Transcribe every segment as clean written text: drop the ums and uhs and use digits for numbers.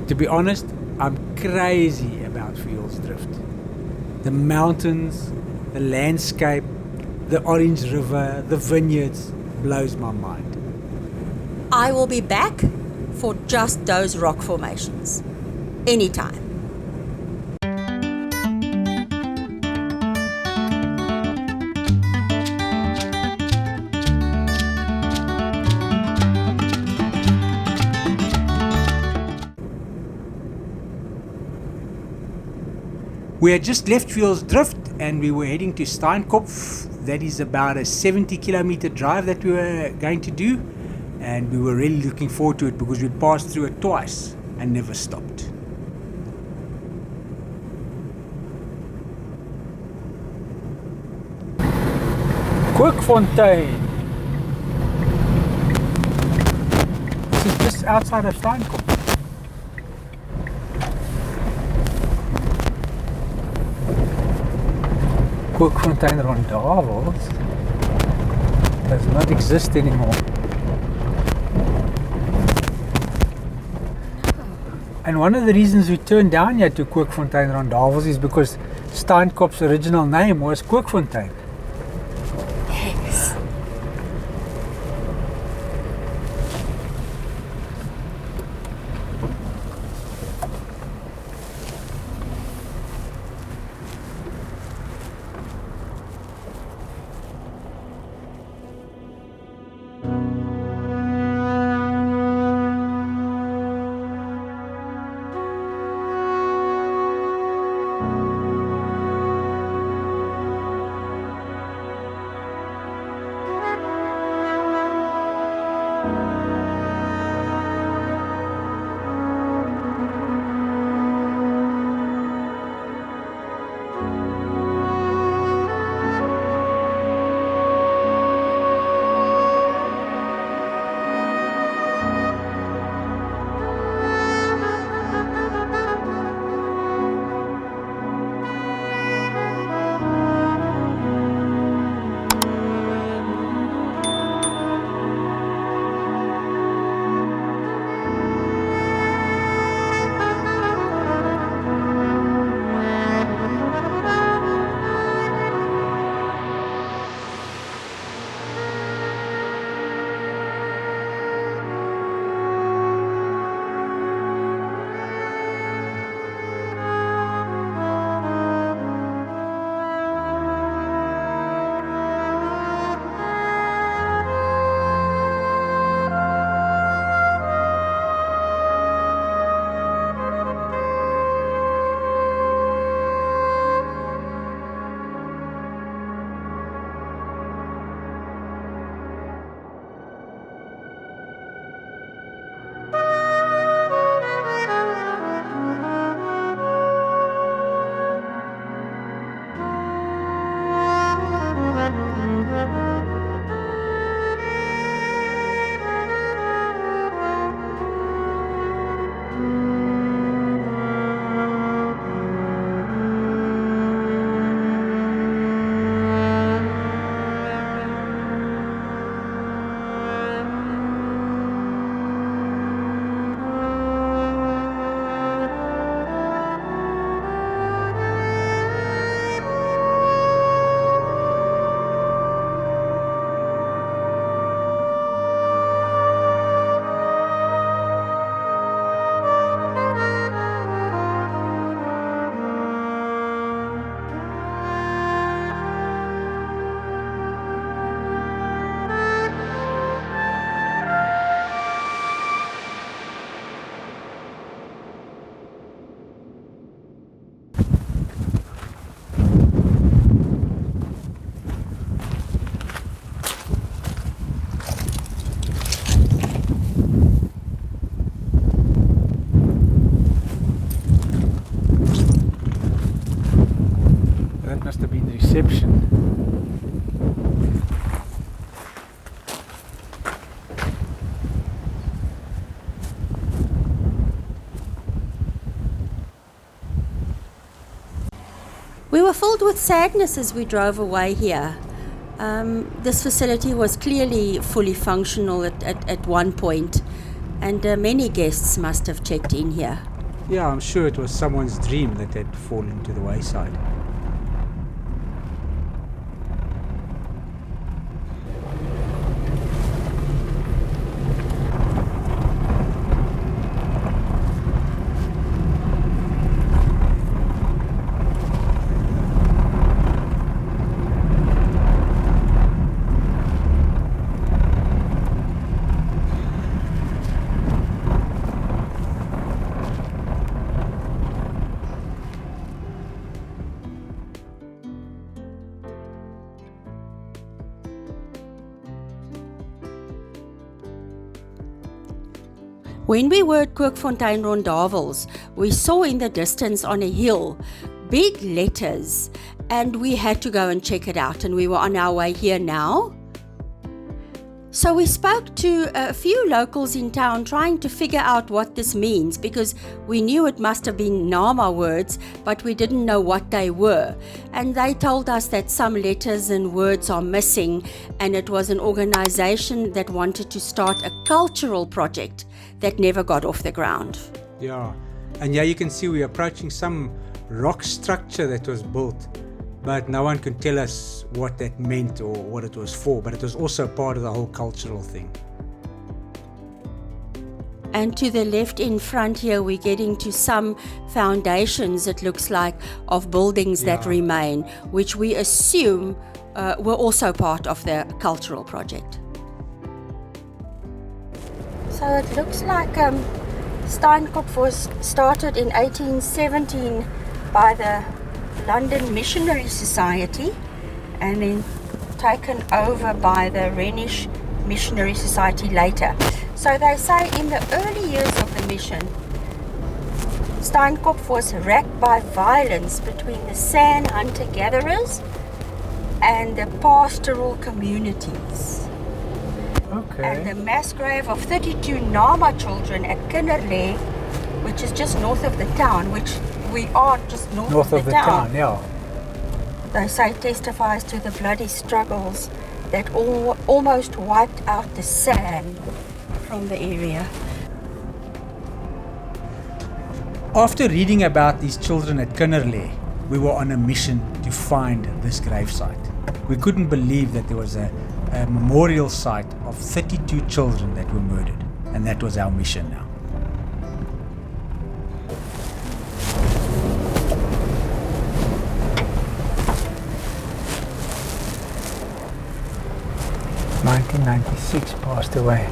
To be honest, I'm crazy about Fjordsdrift. The mountains, the landscape, the Orange River, the vineyards blows my mind. I will be back for just those rock formations. Anytime. We had just left Fjordsdrift and we were heading to Steinkopf. That is about a 70-kilometer drive that we were going to do, and we were really looking forward to it because we passed through it twice and never stopped. Kookfontein. This is just outside of Steinkopf. Kookfontein Rondavels does not exist anymore. And one of the reasons we turned down here to Kookfontein Rondavels is because Steinkopf's original name was Kookfontein. Yes. Must have been the reception. We were filled with sadness as we drove away here. This facility was clearly fully functional at one point, and many guests must have checked in here. Yeah, I'm sure it was someone's dream that had fallen to the wayside. When we were at Kookfontein Rondavels, we saw in the distance on a hill big letters, and we had to go and check it out, and we were on our way here now. So we spoke to a few locals in town trying to figure out what this means, because we knew it must have been Nama words, but we didn't know what they were. And they told us that some letters and words are missing, and it was an organization that wanted to start a cultural project that never got off the ground. Yeah, and yeah, you can see we're approaching some rock structure that was built, but no one can tell us what that meant or what it was for, but it was also part of the whole cultural thing. And to the left in front here, we're getting to some foundations, it looks like, of buildings that remain, which we assume were also part of the cultural project. So it looks like Steinkopf was started in 1817 by the London Missionary Society and then taken over by the Rhenish Missionary Society later. So they say in the early years of the mission, Steinkopf was racked by violence between the sand hunter-gatherers and the pastoral communities. Okay. And the mass grave of 32 Nama children at Kinderle, which is just north of the town, which we are just north of the town. Yeah. They say testifies to the bloody struggles that almost wiped out the sand from the area. After reading about these children at Kinderle, we were on a mission to find this gravesite. We couldn't believe that there was a memorial site of 32 children that were murdered, and that was our mission now. "1996 passed away."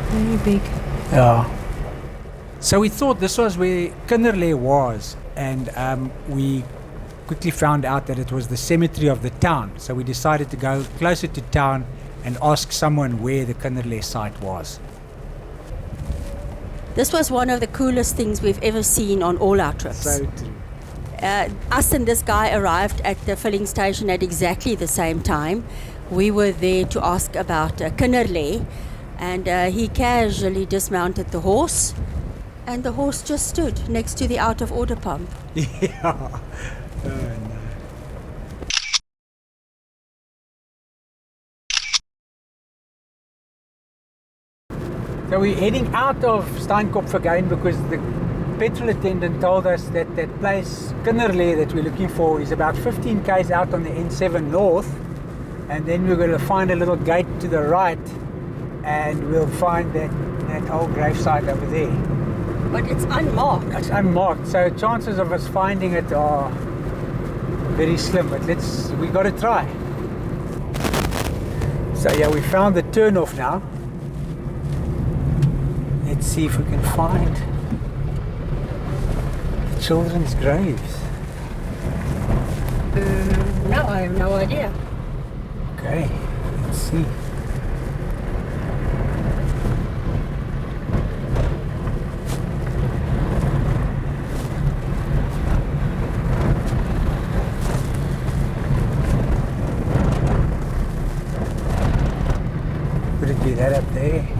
Very big. Yeah. So we thought this was where Kinderle was, and we quickly found out that it was the cemetery of the town. So we decided to go closer to town and ask someone where the Kinderle site was. This was one of the coolest things we've ever seen on all our trips. So true. Us and this guy arrived at the filling station at exactly the same time. We were there to ask about Kinderle, and he casually dismounted the horse, and the horse just stood next to the out of order pump. Yeah. Oh, no. So we're heading out of Steinkopf again because the petrol attendant told us that that place, Kinderle, that we're looking for is about 15 k's out on the N7 north, and then we're going to find a little gate to the right and we'll find that old gravesite over there. But it's unmarked. It's unmarked, so chances of us finding it are very slim, but we got to try. So yeah, we found the turnoff now. Let's see if we can find the children's graves. No, I have no idea. Okay, let's see. be that up there.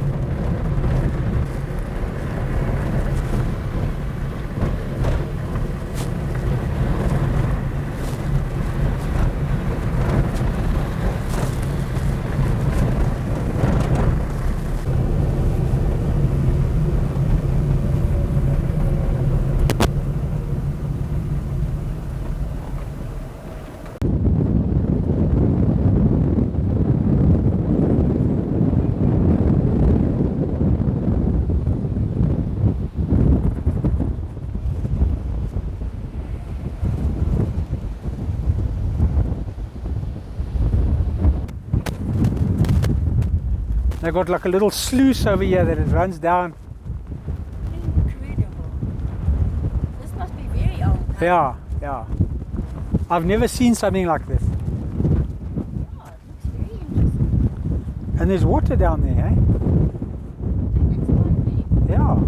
They got like a little sluice over here that it runs down. Incredible. This must be very old. Huh? Yeah, yeah. I've never seen something like this. Oh, it looks very interesting. And there's water down there, eh? It's quite big. Yeah.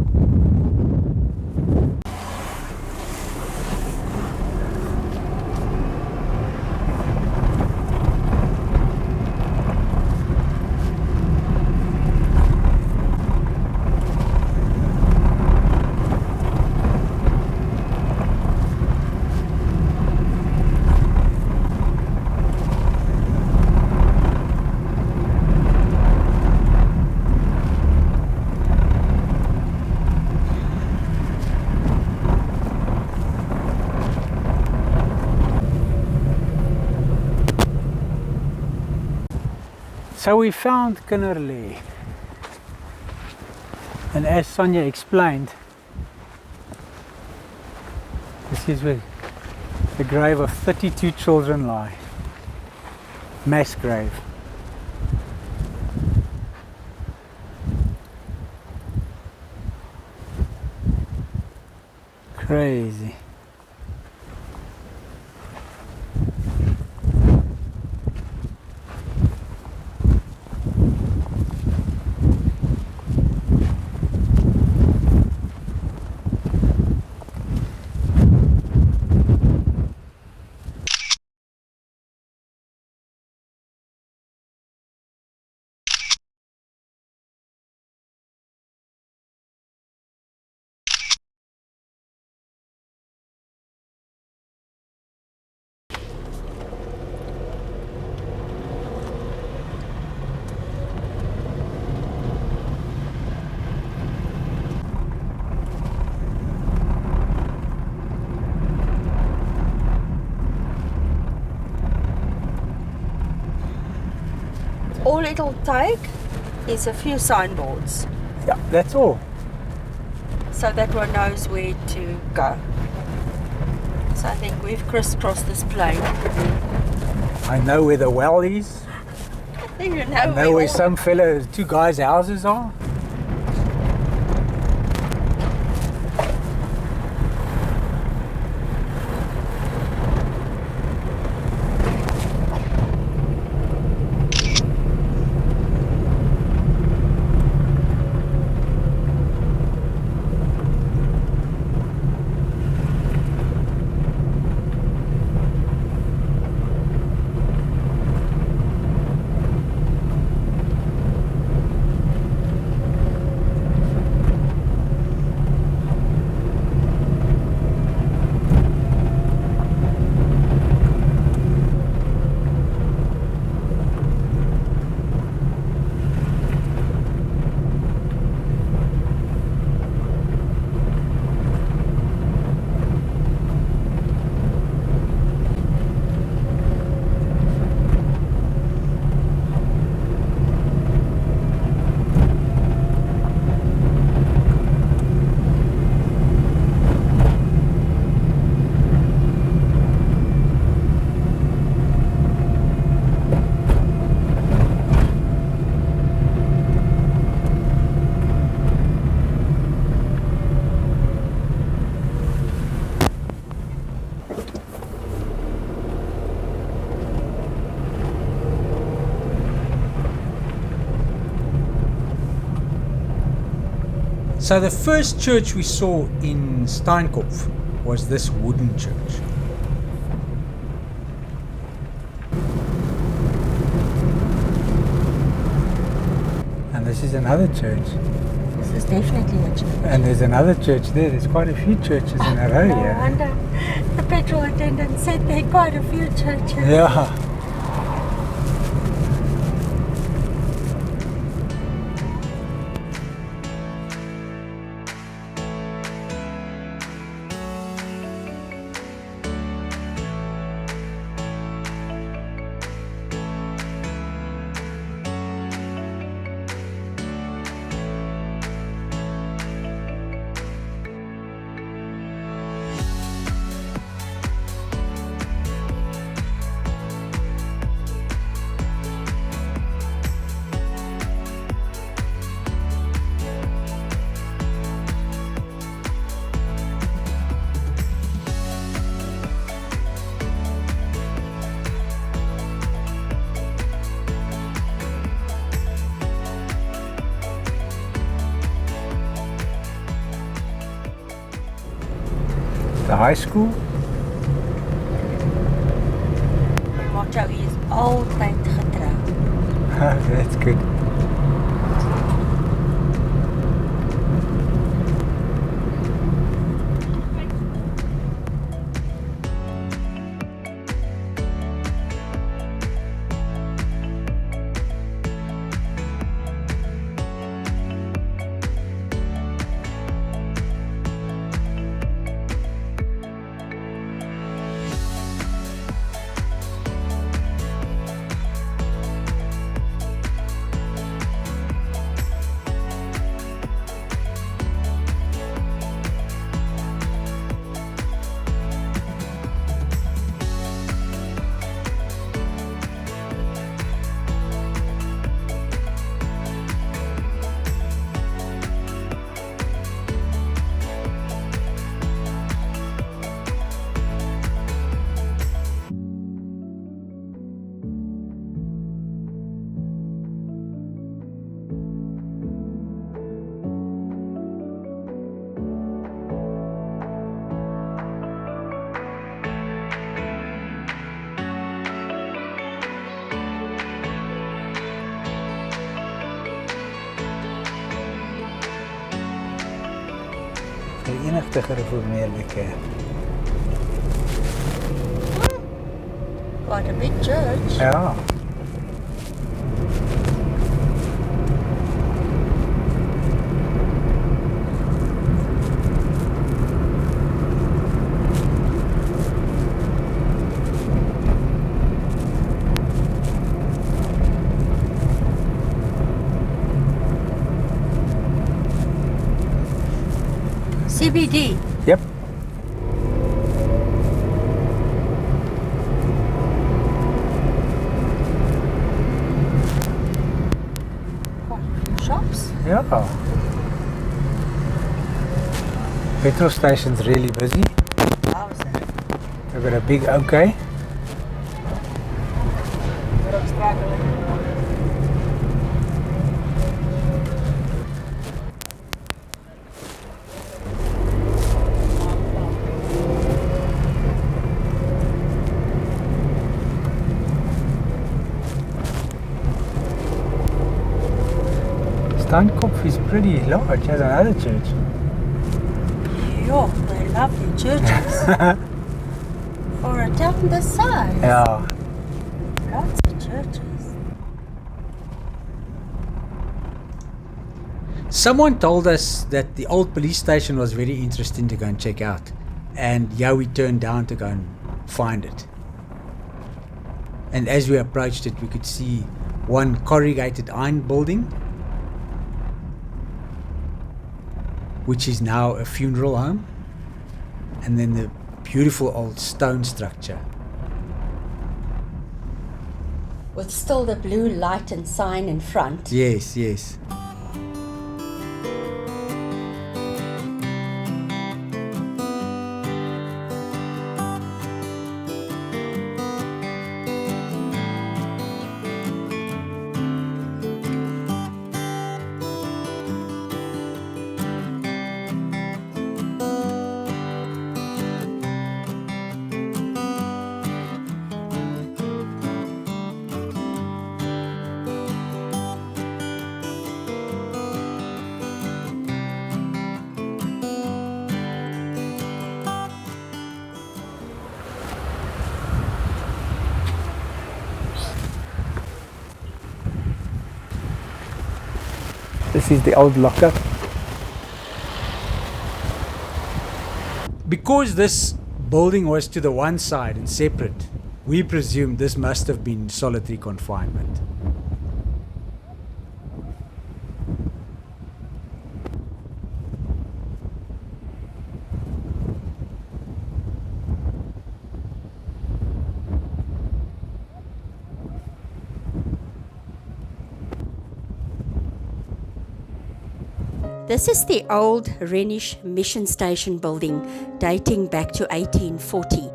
So we found Kinderle, and as Sonia explained, this is where the grave of 32 children lie. Mass grave. Crazy. All it'll take is a few signboards Yeah, that's all. so that one knows where to go. So I think we've crisscrossed this plain. I know where the well is. You know, I know where some fella, two guys' houses are. So the first church we saw in Steinkopf was this wooden church. this is another church. This is definitely a church. And there's another church there. There's quite a few churches in a row No here. wonder the petrol attendant said there are quite a few churches. Yeah. The high school. My motto is altyd getrou. That's good. Verenigde Gereformeerde Kerk. Quite a big church. Ja. CBD. Yep. Quite a few shops. Yeah. Petrol station's really busy. I've got a big OK. Steinkopf is pretty large, has another church. Yeah, they're lovely churches. For a town this size. Yeah. Lots of churches. Someone told us that the old police station was very interesting to go and check out. And yeah, we turned down to go and find it. And as we approached it, we could see one corrugated iron building, which is now a funeral home, and then the beautiful old stone structure. With still the blue light and sign in front. Yes, yes. This is the old locker. Because this building was to the one side and separate, we presume this must have been solitary confinement. This is the old Rhenish mission station building dating back to 1840.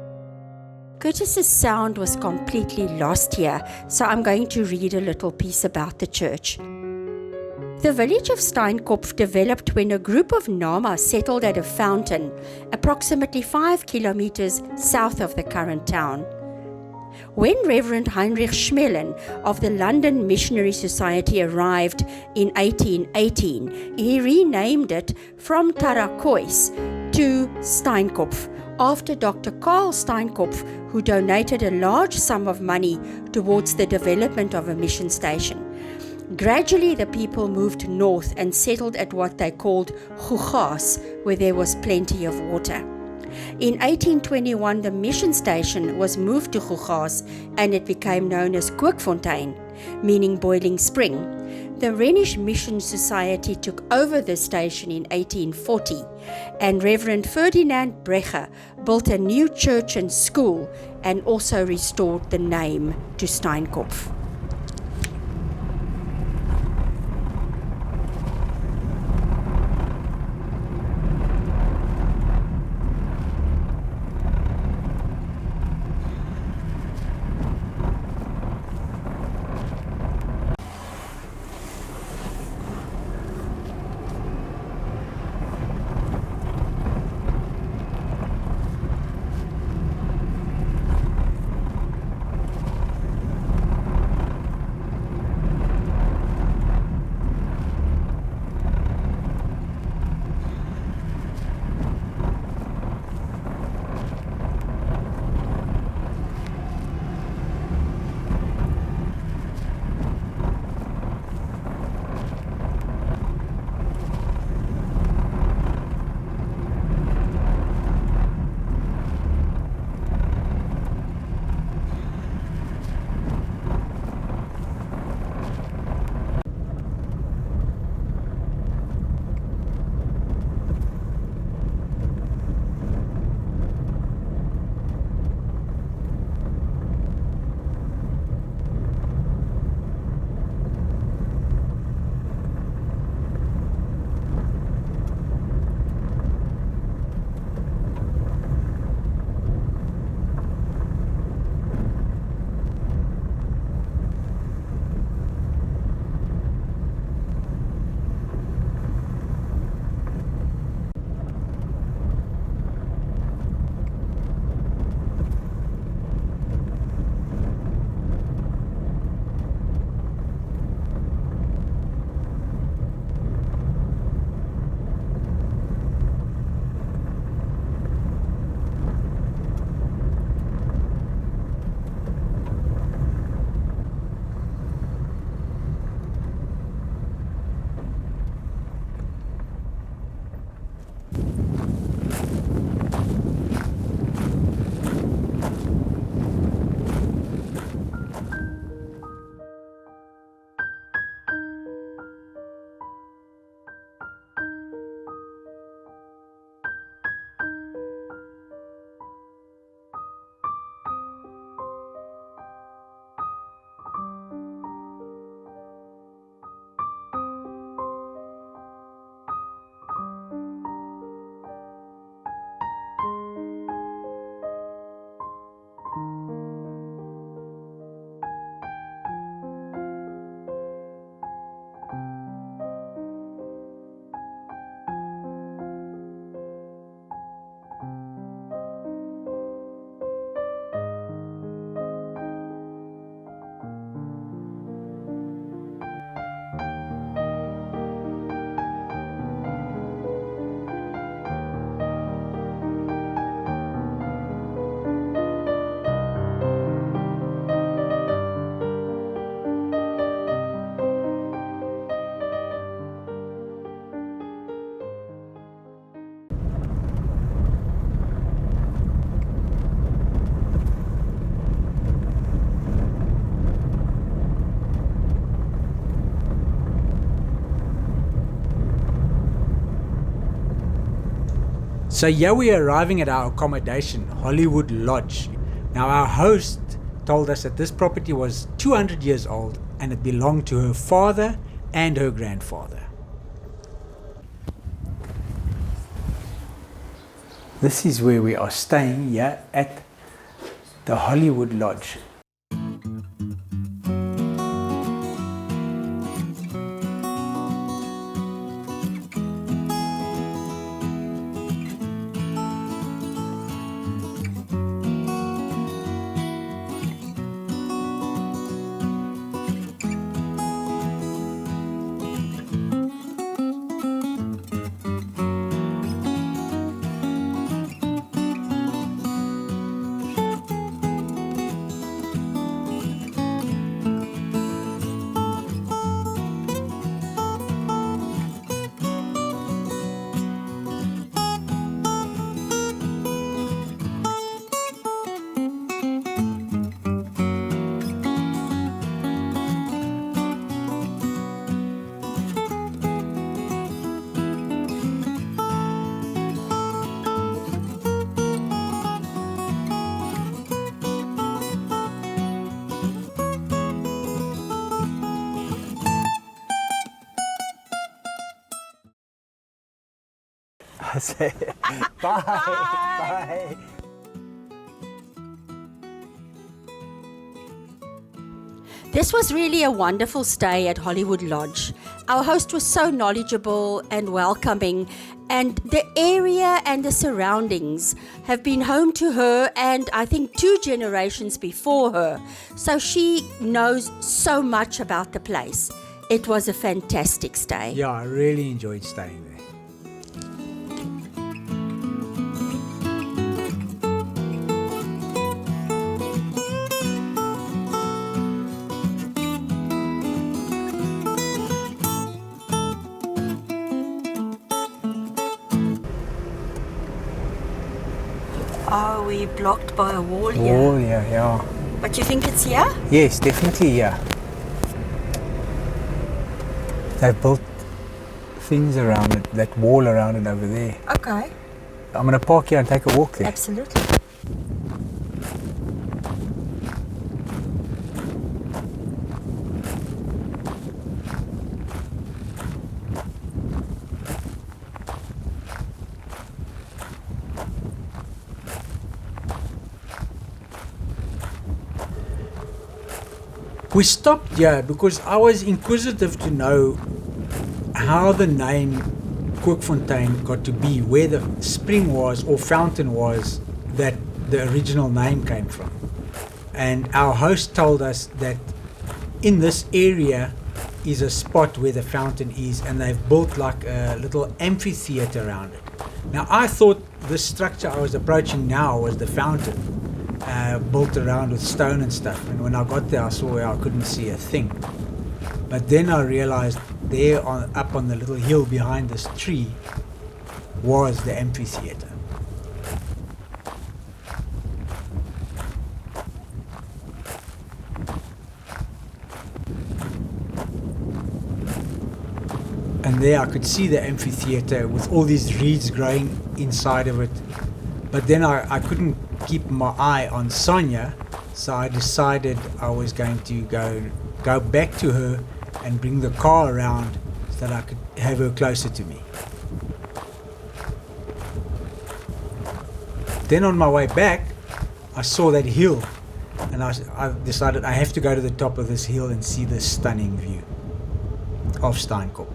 Curtis's sound was completely lost here, so I'm going to read a little piece about the church. The village of Steinkopf developed when a group of Nama settled at a fountain approximately 5 kilometers south of the current town. When Reverend Heinrich Schmelen of the London Missionary Society arrived in 1818, he renamed it from Tarakois to Steinkopf after Dr. Karl Steinkopf, who donated a large sum of money towards the development of a mission station. Gradually, the people moved north and settled at what they called Gugas, where there was plenty of water. In 1821, the mission station was moved to Gugas and it became known as Kookfontein, meaning boiling spring. The Rhenish Mission Society took over the station in 1840, and Reverend Ferdinand Brecher built a new church and school and also restored the name to Steinkopf. So here we are arriving at our accommodation, Hollywood Lodge. Now our host told us that this property was 200 years old and it belonged to her father and her grandfather. This is where we are staying here at the Hollywood Lodge. I say bye. Bye. This was really a wonderful stay at Hollywood Lodge. Our host was so knowledgeable and welcoming, and the area and the surroundings have been home to her and I think 2 generations before her. So she knows so much about the place. It was a fantastic stay. Yeah, I really enjoyed staying there. Oh, we're blocked by a wall here. Oh, yeah. But you think it's here? Yes, definitely here. They've built things around it, that wall around it over there. Okay. I'm going to park here and take a walk there. Absolutely. We stopped here because I was inquisitive to know how the name Kookfontein got to be, where the spring was or fountain was that the original name came from. And our host told us that in this area is a spot where the fountain is, and they've built like a little amphitheater around it. Now I thought this structure I was approaching now was the fountain. Built around with stone and stuff, and when I got there I saw where I couldn't see a thing. But then I realized there up on the little hill behind this tree was the amphitheater. And there I could see the amphitheater with all these reeds growing inside of it. But then I couldn't keep my eye on Sonia, so I decided I was going to go back to her and bring the car around so that I could have her closer to me. Then on my way back, I saw that hill, and I decided I have to go to the top of this hill and see this stunning view of Steinkopf.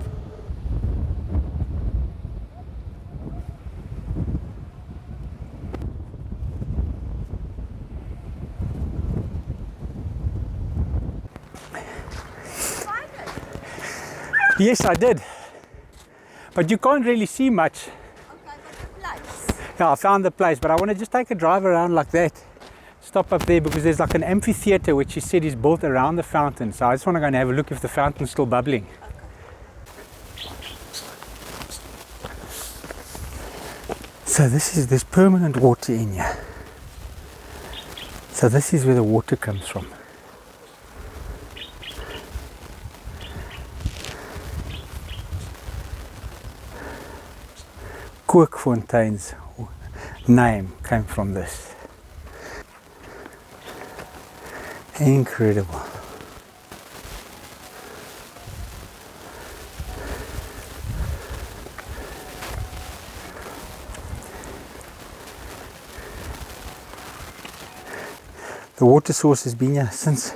Yes, I did. But you can't really see much. Okay, but the place. Yeah, I found the place, but I want to just take a drive around like that. Stop up there because there's like an amphitheater which she said is built around the fountain. So I just want to go and have a look if the fountain's still bubbling. Okay. So there's permanent water in here. So this is where the water comes from. Kookfonteins, or name came from this. Incredible. The water source has been here since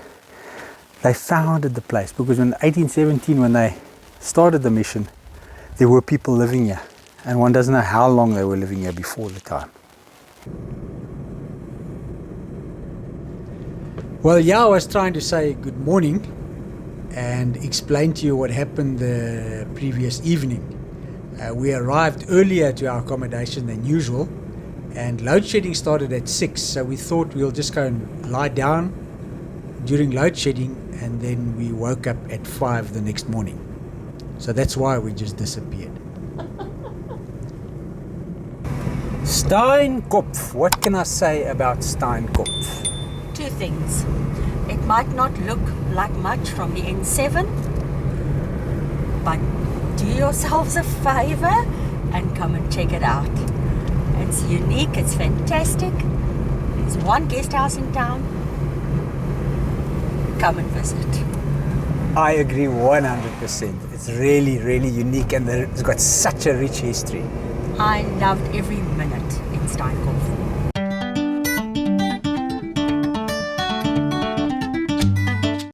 they founded the place, because in 1817 when they started the mission, there were people living here, and one doesn't know how long they were living here before the time. Well, yeah, I was trying to say good morning and explain to you what happened the previous evening. We arrived earlier to our accommodation than usual, and load shedding started at 6, so we thought we'll just go and lie down during load shedding, and then we woke up at 5 the next morning. So that's why we just disappeared. Steinkopf. What can I say about Steinkopf? Two things. It might not look like much from the N7, but do yourselves a favor and come and check it out. It's unique, it's fantastic. There's one guest house in town. Come and visit. I agree 100%. It's really, really unique, and it's got such a rich history. I loved every minute in Steinkopf.